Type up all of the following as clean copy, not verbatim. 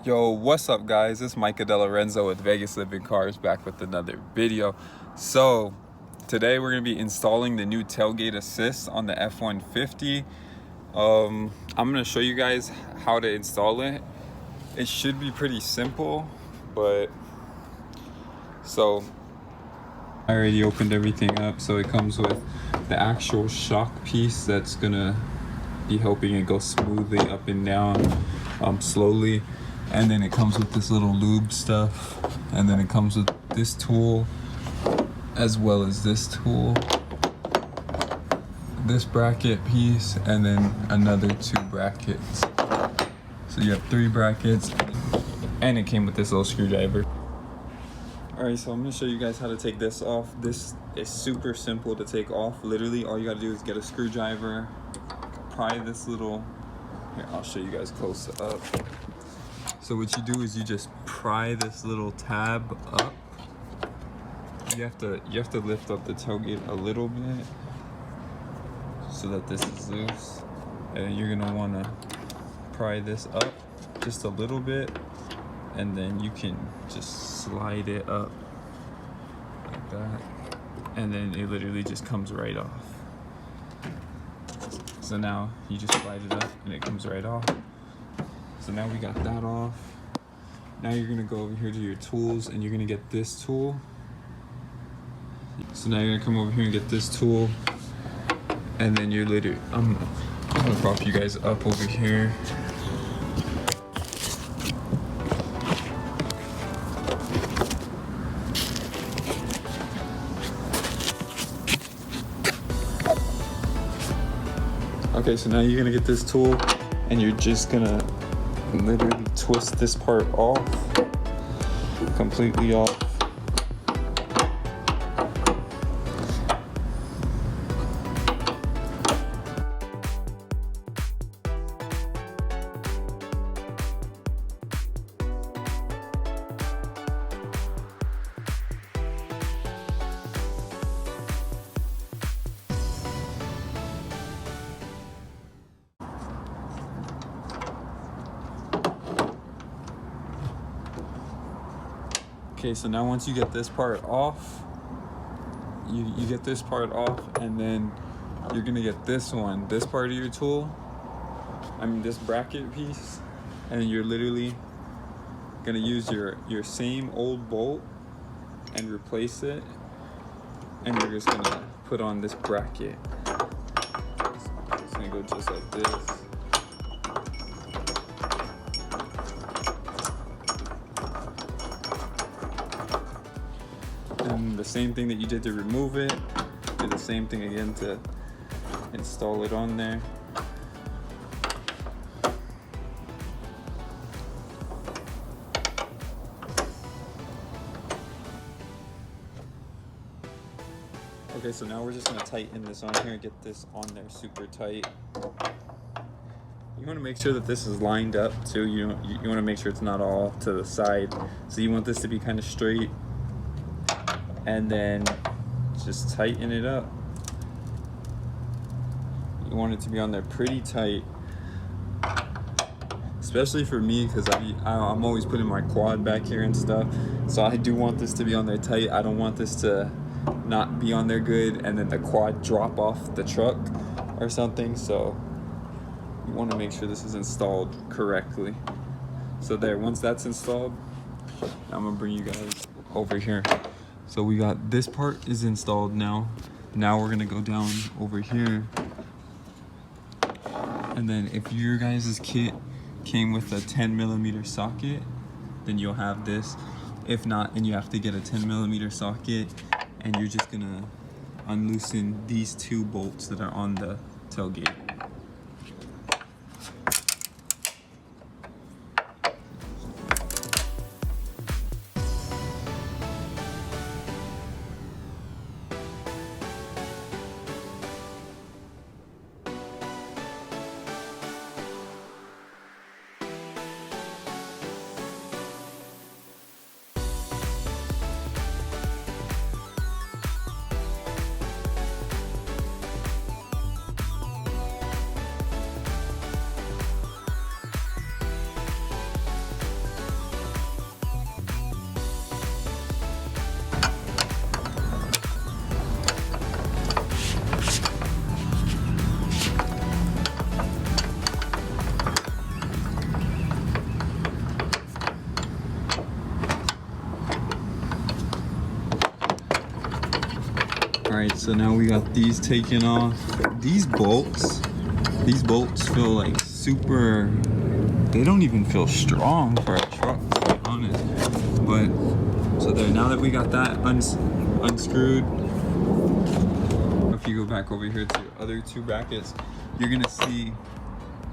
Yo, what's up guys? It's Micah DeLorenzo with Vegas Living Cars back with another video. So today we're going to be installing the new tailgate assist on the F150. I'm going to show you guys how to install it. It should be pretty simple, but so I already opened everything up. So it comes with the actual shock piece that's going to be helping it go smoothly up and down slowly. And then it comes with this little lube stuff, and then it comes with this tool as well as this tool, this bracket piece, and then another 2 brackets. So you have 3 brackets, and it came with this little screwdriver. Alright, so I'm going to show you guys how to take this off. This is super simple to take off. Literally all you got to do is get a screwdriver, pry this little, here I'll show you guys close up. So what you do is you just pry this little tab up. You have to lift up the tailgate a little bit so that this is loose. And you're gonna wanna pry this up just a little bit, and then you can just slide it up like that. And then it literally just comes right off. So now you just slide it up and it comes right off. So now we got that off. Now you're gonna go over here to your tools and you're gonna get this tool. So now you're gonna come over here and get this tool, and then you're literally, I'm gonna prop you guys up over here. Okay, so now you're gonna get this tool and you're just gonna literally twist this part off, completely off. Okay, so now once you get this part off, you get this part off, and then you're gonna get this part of your tool, this bracket piece, and you're literally gonna use your same old bolt and replace it, and you're just gonna put on this bracket. It's gonna go just like this. And the same thing that you did to remove it, do the same thing again to install it on there. Okay, so now we're just gonna tighten this on here, get this on there super tight. You want to make sure that this is lined up too. You want to make sure it's not all to the side. So you want this to be kind of straight. And then just tighten it up. You want it to be on there pretty tight, especially for me, because I'm always putting my quad back here and stuff, so I do want this to be on there tight. I don't want this to not be on there good and then the quad drop off the truck or something. So you want to make sure this is installed correctly. So there, once that's installed, I'm gonna bring you guys over here. So we got this part is installed now. Now we're gonna go down over here. And then if your guys' kit came with a 10mm socket, then you'll have this. If not, then you have to get a 10mm socket, and you're just gonna unloosen these 2 bolts that are on the tailgate. right, so now we got these taken off. These bolts feel like super, they don't even feel strong for a truck, to be honest. But, so there, now that we got that unscrewed, if you go back over here to the other two brackets, you're gonna see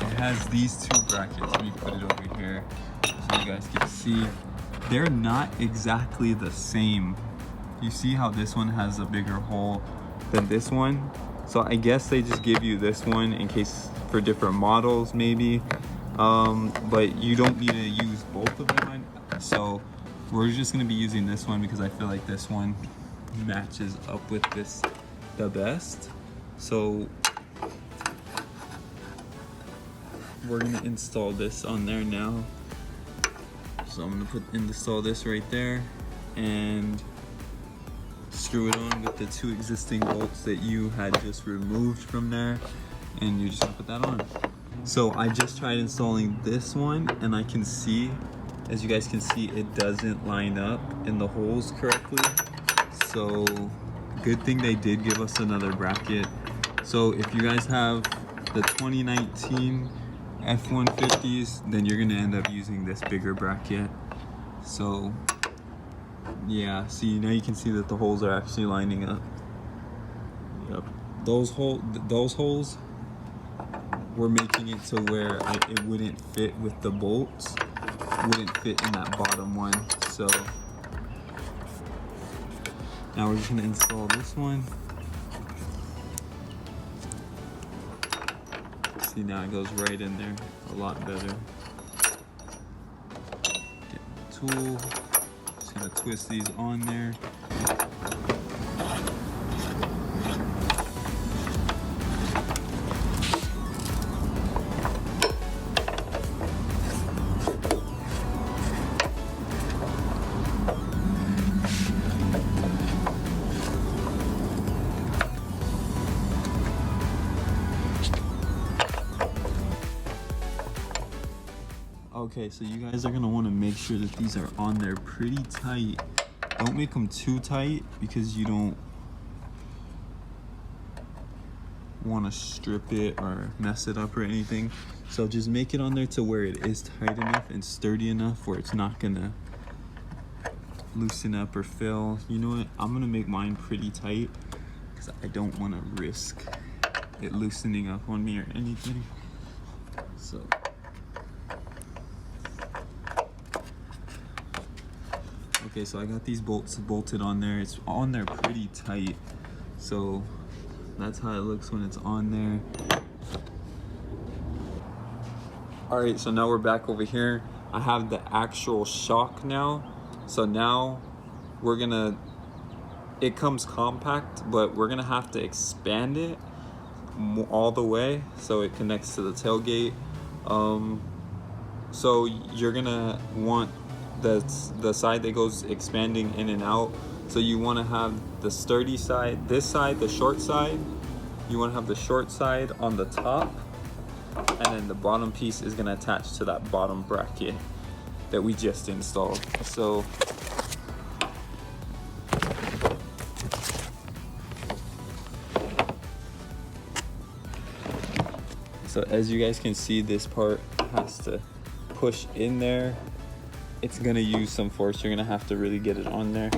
it has these two brackets. Let me put it over here so you guys can see. They're not exactly the same. You see how this one has a bigger hole than this one? So I guess they just give you this one in case for different models maybe. But you don't need to use both of them. So we're just gonna be using this one because I feel like this one matches up with this the best. So we're gonna install this on there now. So I'm gonna install this right there and screw it on with the two existing bolts that you had just removed from there, and you're just gonna put that on. So I just tried installing this one and I can see, as you guys can see, it doesn't line up in the holes correctly. So good thing they did give us another bracket. So if you guys have the 2019 F150s, then you're gonna end up using this bigger bracket. So yeah, see, now you can see that the holes are actually lining up. Yep, those holes were making it to where it wouldn't fit with the bolts, wouldn't fit in that bottom one. So now we're just gonna install this one. See, now it goes right in there a lot better. Get the tool, just gonna twist these on there. Okay, so you guys are gonna want to make sure that these are on there pretty tight. Don't make them too tight because you don't want to strip it or mess it up or anything. So just make it on there to where it is tight enough and sturdy enough where it's not gonna loosen up or fail. You know what? I'm gonna make mine pretty tight because I don't want to risk it loosening up on me or anything. So okay, so I got these bolts bolted on there. It's on there pretty tight. So that's how it looks when it's on there. All right, so now we're back over here. I have the actual shock now. So now we're gonna, it comes compact, but we're gonna have to expand it all the way so it connects to the tailgate. So you're gonna want the side that goes expanding in and out. So you want to have the sturdy side, this side, the short side. You want to have the short side on the top, and then the bottom piece is going to attach to that bottom bracket that we just installed. So as you guys can see, this part has to push in there. It's gonna use some force. You're gonna have to really get it on there.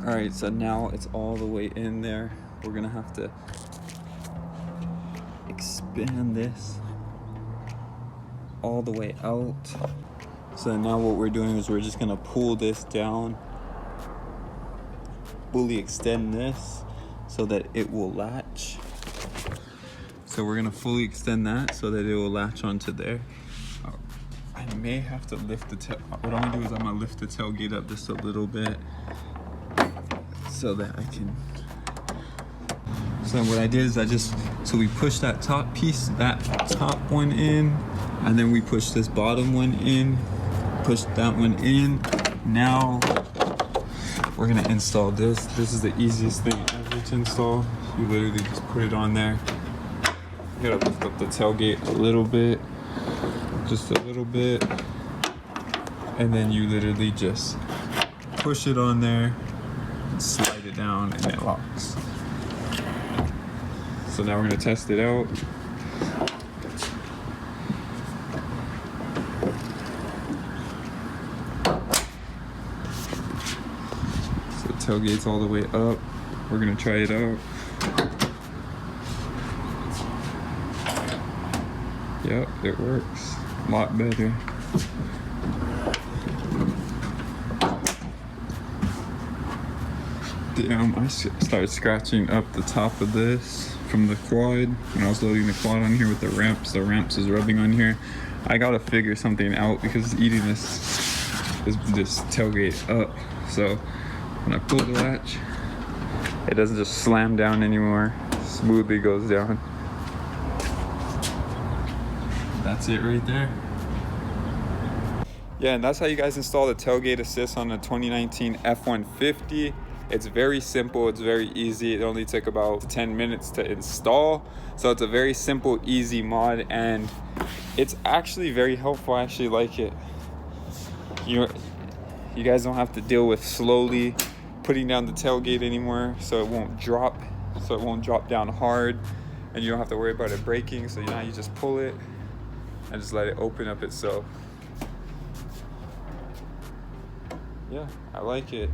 All right, so now it's all the way in there. We're gonna have to expand this all the way out. So now what we're doing is we're just gonna pull this down, fully extend this so that it will latch. So we're gonna fully extend that so that it will latch onto there. I may have to lift the tail. What I'm gonna do is I'm gonna lift the tailgate up just a little bit so that I can. So what I did is so we pushed that top piece, that top one in, and then we pushed this bottom one in. Push that one in. Now we're gonna install this. This is the easiest thing ever. to install. You literally just put it on there. You gotta lift up the tailgate a little bit, just a little bit, and then you literally just push it on there, slide it down, and it locks. So now we're gonna test it out. So the tailgate's all the way up. We're gonna try it out. Yep, it works. A lot better. Damn, I started scratching up the top of this from the quad. When I was loading the quad on here with the ramps is rubbing on here. I gotta figure something out because eating this tailgate up. So when I pull the latch, it doesn't just slam down anymore. Smoothly goes down. That's it right there. Yeah, and that's how you guys install the tailgate assist on a 2019 F150. It's very simple, it's very easy. It only took about 10 minutes to install. So it's a very simple, easy mod, and it's actually very helpful. I actually like it. You guys don't have to deal with slowly putting down the tailgate anymore, so it won't drop down hard, and you don't have to worry about it breaking. So now you just pull it and just let it open up itself. Yeah, I like it.